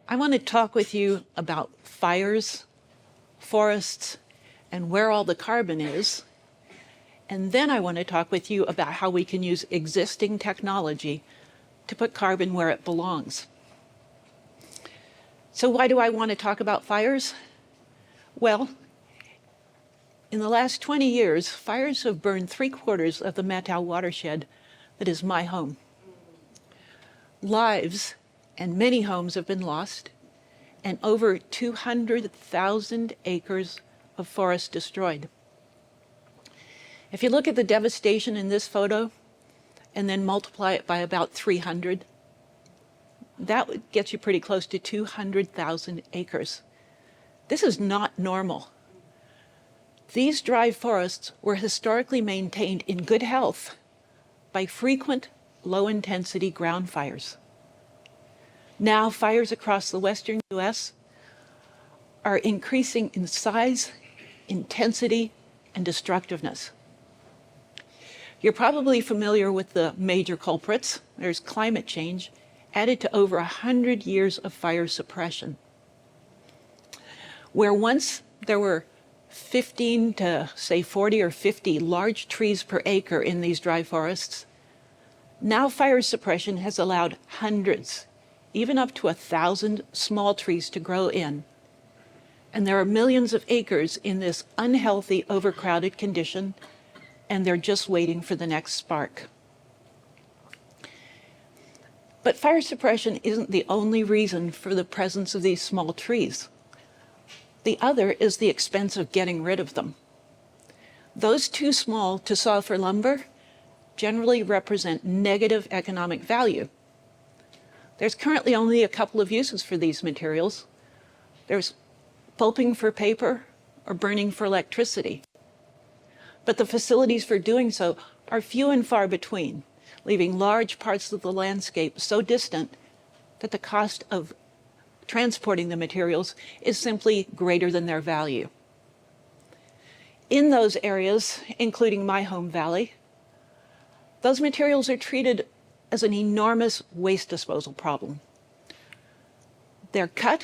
I want to talk with you about fires, forests, and where all the carbon is. And then I want to talk with you about how we can use existing technology to put carbon where it belongs. So why do I want to talk about fires? Well, in the last 20 years, fires have burned 3/4 of the Matau watershed that is my home. Lives and many homes have been lost, and over 200,000 acres of forest destroyed. If you look at the devastation in this photo and then multiply it by about 300, that would get you pretty close to 200,000 acres. This is not normal. These dry forests were historically maintained in good health by frequent low-intensity ground fires. Now, fires across the western US are increasing in size, intensity, and destructiveness. You're probably familiar with the major culprits. There's climate change, added to over 100 years of fire suppression. Where once there were 15 to, say, 40 or 50 large trees per acre in these dry forests, now fire suppression has allowed hundreds, even up to 1,000 small trees to grow in. And there are millions of acres in this unhealthy, overcrowded condition, and they're just waiting for the next spark. But fire suppression isn't the only reason for the presence of these small trees. The other is the expense of getting rid of them. Those too small to saw for lumber generally represent negative economic value. There's currently only a couple of uses for these materials. There's pulping for paper or burning for electricity. But the facilities for doing so are few and far between, leaving large parts of the landscape so distant that the cost of transporting the materials is simply greater than their value. In those areas, including my home valley, those materials are treated as an enormous waste disposal problem. They're cut,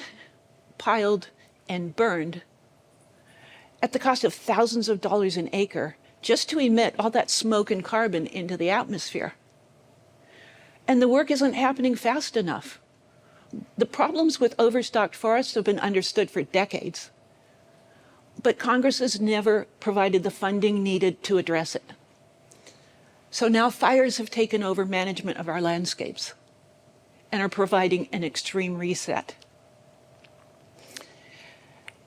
piled, and burned at the cost of thousands of dollars an acre just to emit all that smoke and carbon into the atmosphere. And the work isn't happening fast enough. The problems with overstocked forests have been understood for decades, but Congress has never provided the funding needed to address it. So now fires have taken over management of our landscapes and are providing an extreme reset.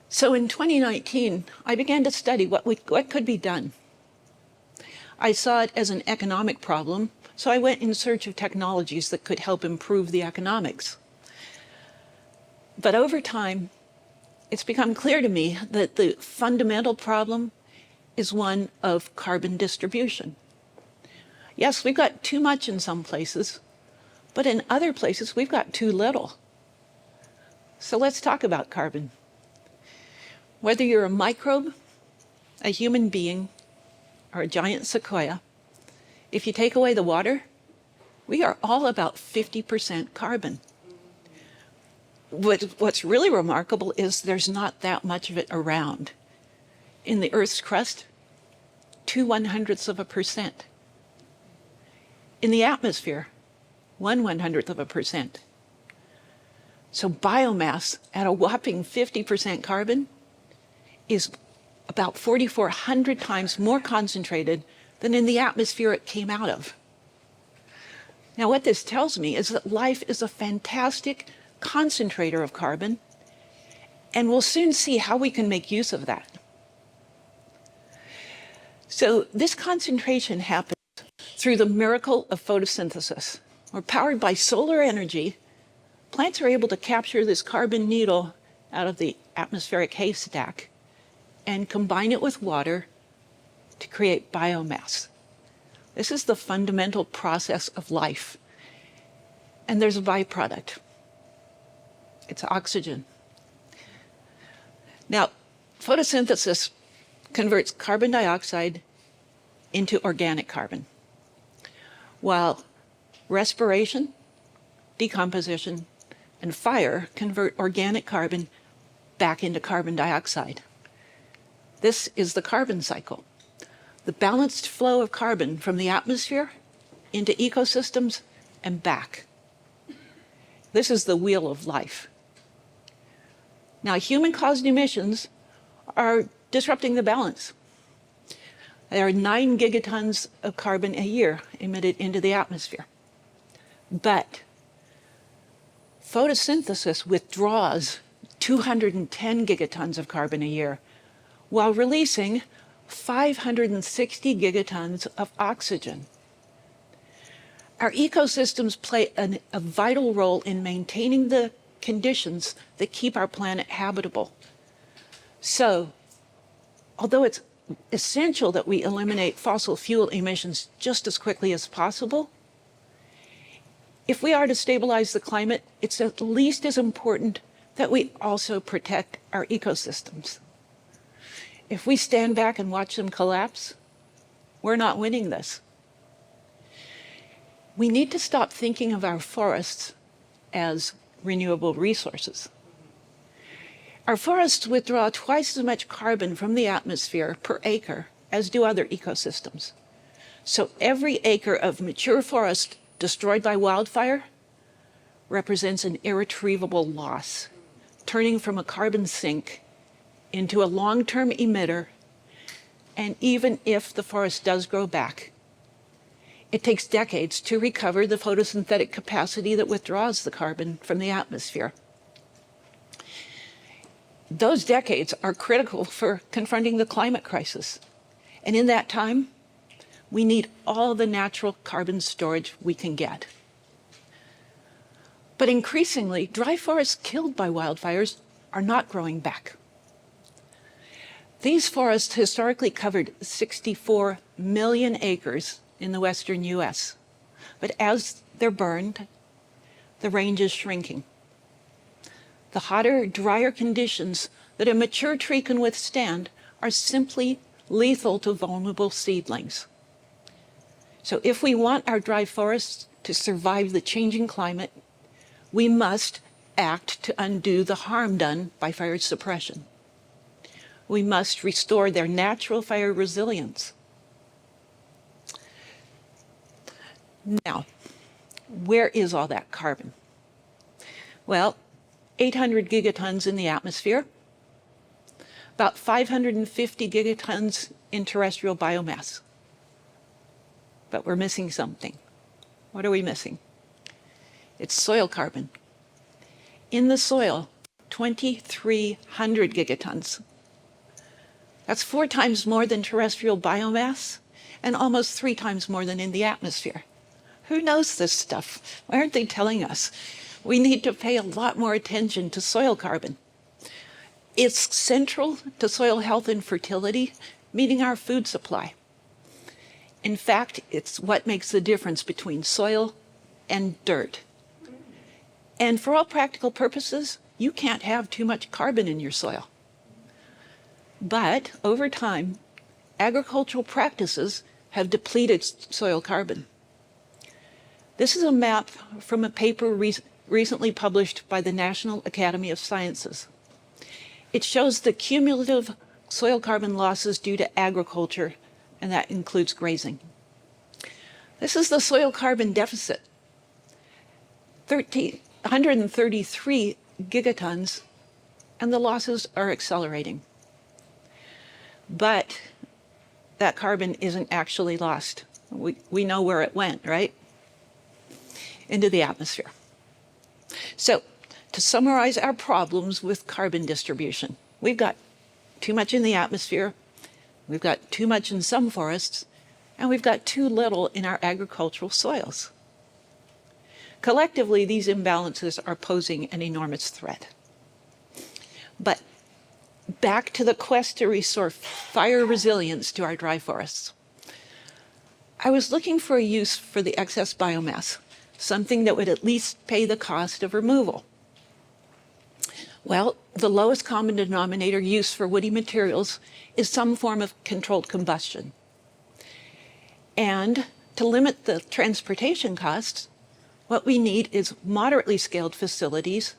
So in 2019, I began to study what could be done. I saw it as an economic problem, so I went in search of technologies that could help improve the economics. But over time, it's become clear to me that the fundamental problem is one of carbon distribution. Yes, we've got too much in some places, but in other places, we've got too little. So let's talk about carbon. Whether you're a microbe, a human being, or a giant sequoia, if you take away the water, we are all about 50% carbon. What's really remarkable is there's not that much of it around. In the Earth's crust, 0.02%. In the atmosphere, 0.01%. So biomass at a whopping 50% carbon is about 4,400 times more concentrated than in the atmosphere it came out of. Now, what this tells me is that life is a fantastic concentrator of carbon, and we'll soon see how we can make use of that. So this concentration happens through the miracle of photosynthesis. We're powered by solar energy. Plants are able to capture this carbon needle out of the atmospheric haystack and combine it with water to create biomass. This is the fundamental process of life. And there's a byproduct. It's oxygen. Now, photosynthesis converts carbon dioxide into organic carbon, while respiration, decomposition, and fire convert organic carbon back into carbon dioxide. This is the carbon cycle, the balanced flow of carbon from the atmosphere into ecosystems and back. This is the wheel of life. Now, human-caused emissions are disrupting the balance. There are 9 gigatons of carbon a year emitted into the atmosphere. But photosynthesis withdraws 210 gigatons of carbon a year while releasing 560 gigatons of oxygen. Our ecosystems play a vital role in maintaining the conditions that keep our planet habitable. So, although it's essential that we eliminate fossil fuel emissions just as quickly as possible, if we are to stabilize the climate, it's at least as important that we also protect our ecosystems. If we stand back and watch them collapse, we're not winning this. We need to stop thinking of our forests as renewable resources. Our forests withdraw twice as much carbon from the atmosphere per acre as do other ecosystems. So every acre of mature forest destroyed by wildfire represents an irretrievable loss, turning from a carbon sink into a long-term emitter. And even if the forest does grow back, it takes decades to recover the photosynthetic capacity that withdraws the carbon from the atmosphere. Those decades are critical for confronting the climate crisis. And in that time, we need all the natural carbon storage we can get. But increasingly, dry forests killed by wildfires are not growing back. These forests historically covered 64 million acres in the western US. But as they're burned, the range is shrinking. The hotter, drier conditions that a mature tree can withstand are simply lethal to vulnerable seedlings. So if we want our dry forests to survive the changing climate, we must act to undo the harm done by fire suppression. We must restore their natural fire resilience. Now, where is all that carbon? Well, 800 gigatons in the atmosphere, about 550 gigatons in terrestrial biomass. But we're missing something. What are we missing? It's soil carbon. In the soil, 2,300 gigatons. That's 4 times more than terrestrial biomass and almost 3 times more than in the atmosphere. Who knows this stuff? Why aren't they telling us? We need to pay a lot more attention to soil carbon. It's central to soil health and fertility, meeting our food supply. In fact, it's what makes the difference between soil and dirt. And for all practical purposes, you can't have too much carbon in your soil. But over time, agricultural practices have depleted soil carbon. This is a map from a paper recently published by the National Academy of Sciences. It shows the cumulative soil carbon losses due to agriculture, and that includes grazing. This is the soil carbon deficit, 133 gigatons, and the losses are accelerating. But that carbon isn't actually lost. We know where it went, right? Into the atmosphere. So, to summarize our problems with carbon distribution, we've got too much in the atmosphere, we've got too much in some forests, and we've got too little in our agricultural soils. Collectively, these imbalances are posing an enormous threat. But back to the quest to restore fire resilience to our dry forests. I was looking for a use for the excess biomass, something that would at least pay the cost of removal. Well, the lowest common denominator use for woody materials is some form of controlled combustion. And to limit the transportation costs, What we need is moderately scaled facilities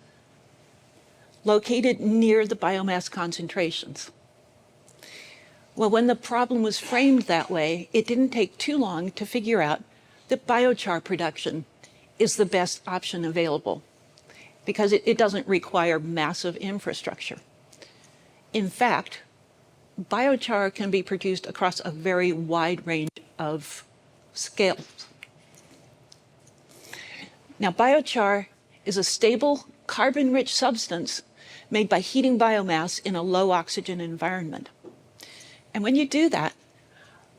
located near the biomass concentrations. Well, when the problem was framed that way, it didn't take too long to figure out that biochar production is the best option available because it doesn't require massive infrastructure. In fact, biochar can be produced across a very wide range of scales. Now, biochar is a stable, carbon-rich substance made by heating biomass in a low-oxygen environment. And when you do that,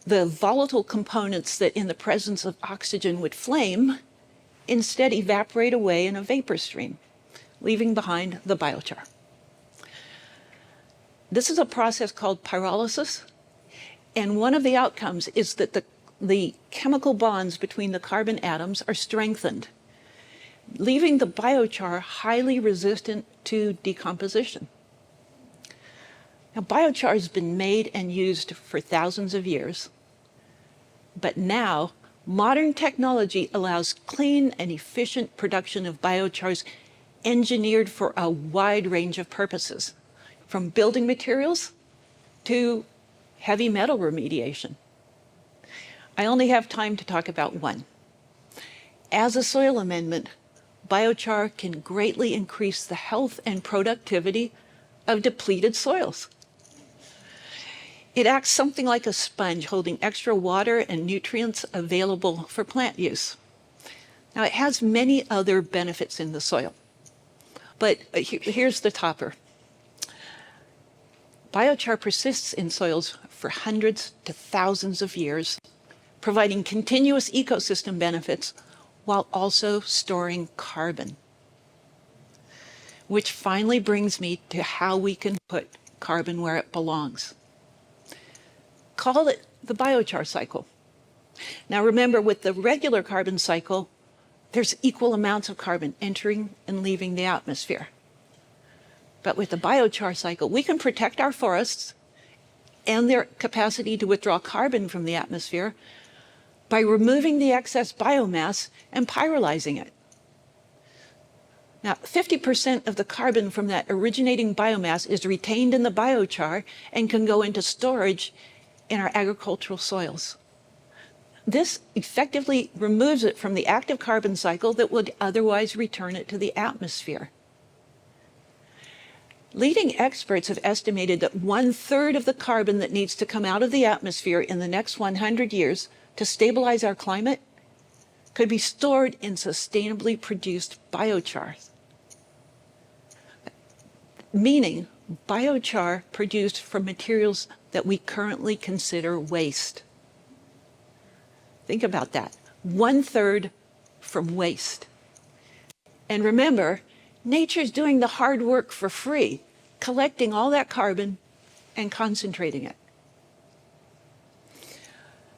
the volatile components that in the presence of oxygen would flame instead evaporate away in a vapor stream, leaving behind the biochar. This is a process called pyrolysis, and one of the outcomes is that the chemical bonds between the carbon atoms are strengthened, leaving the biochar highly resistant to decomposition. Now, biochar has been made and used for thousands of years, but now modern technology allows clean and efficient production of biochars engineered for a wide range of purposes, from building materials to heavy metal remediation. I only have time to talk about one. As a soil amendment, biochar can greatly increase the health and productivity of depleted soils. It acts something like a sponge, holding extra water and nutrients available for plant use. Now, it has many other benefits in the soil, but here's the topper. Biochar persists in soils for hundreds to thousands of years, providing continuous ecosystem benefits while also storing carbon. Which finally brings me to how we can put carbon where it belongs. Call it the biochar cycle. Now remember, with the regular carbon cycle, there's equal amounts of carbon entering and leaving the atmosphere. But with the biochar cycle, we can protect our forests and their capacity to withdraw carbon from the atmosphere by removing the excess biomass and pyrolyzing it. Now, 50% of the carbon from that originating biomass is retained in the biochar and can go into storage in our agricultural soils. This effectively removes it from the active carbon cycle that would otherwise return it to the atmosphere. Leading experts have estimated that 1/3 of the carbon that needs to come out of the atmosphere in the next 100 years to stabilize our climate could be stored in sustainably produced biochar. Meaning, biochar produced from materials that we currently consider waste. Think about that. 1/3 from waste. And remember, nature's doing the hard work for free, collecting all that carbon and concentrating it.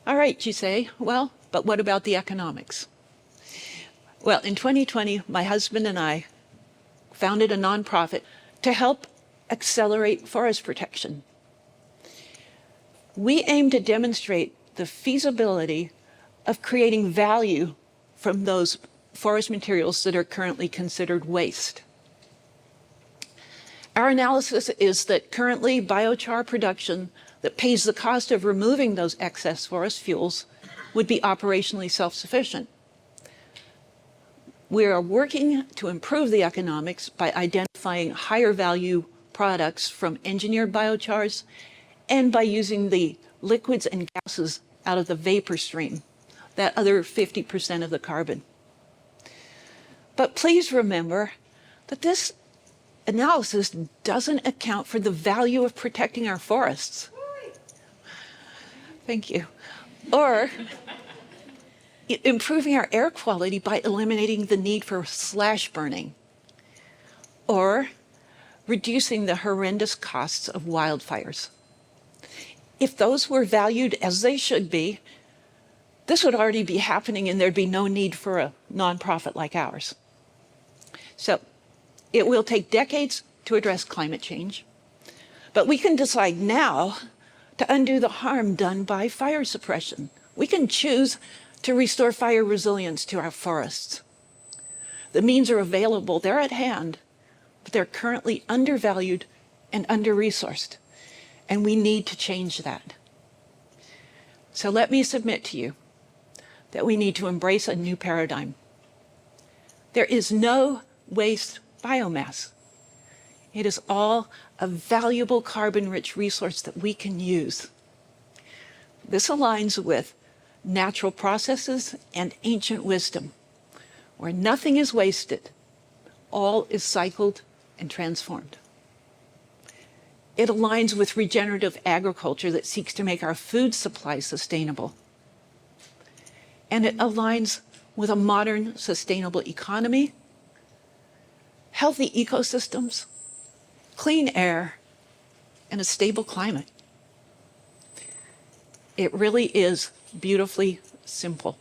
All right, you say, well, but what about the economics? Well, in 2020, my husband and I founded a nonprofit to help accelerate forest protection. We aim to demonstrate the feasibility of creating value from those forest materials that are currently considered waste. Our analysis is that currently biochar production that pays the cost of removing those excess forest fuels would be operationally self-sufficient. We are working to improve the economics by identifying higher value products from engineered biochars and by using the liquids and gases out of the vapor stream, that other 50% of the carbon. But please remember that this analysis doesn't account for the value of protecting our forests. Thank you. Or improving our air quality by eliminating the need for slash burning. Or reducing the horrendous costs of wildfires. If those were valued as they should be, this would already be happening and there'd be no need for a nonprofit like ours. So it will take decades to address climate change, but we can decide now to undo the harm done by fire suppression. We can choose to restore fire resilience to our forests. The means are available, they're at hand, but they're currently undervalued and under-resourced, and we need to change that. So let me submit to you that we need to embrace a new paradigm. There is no waste biomass. It is all a valuable carbon-rich resource that we can use. This aligns with natural processes and ancient wisdom, where nothing is wasted, all is cycled and transformed. It aligns with regenerative agriculture that seeks to make our food supply sustainable. And it aligns with a modern, sustainable economy, healthy ecosystems, clean air, and a stable climate. It really is beautifully simple.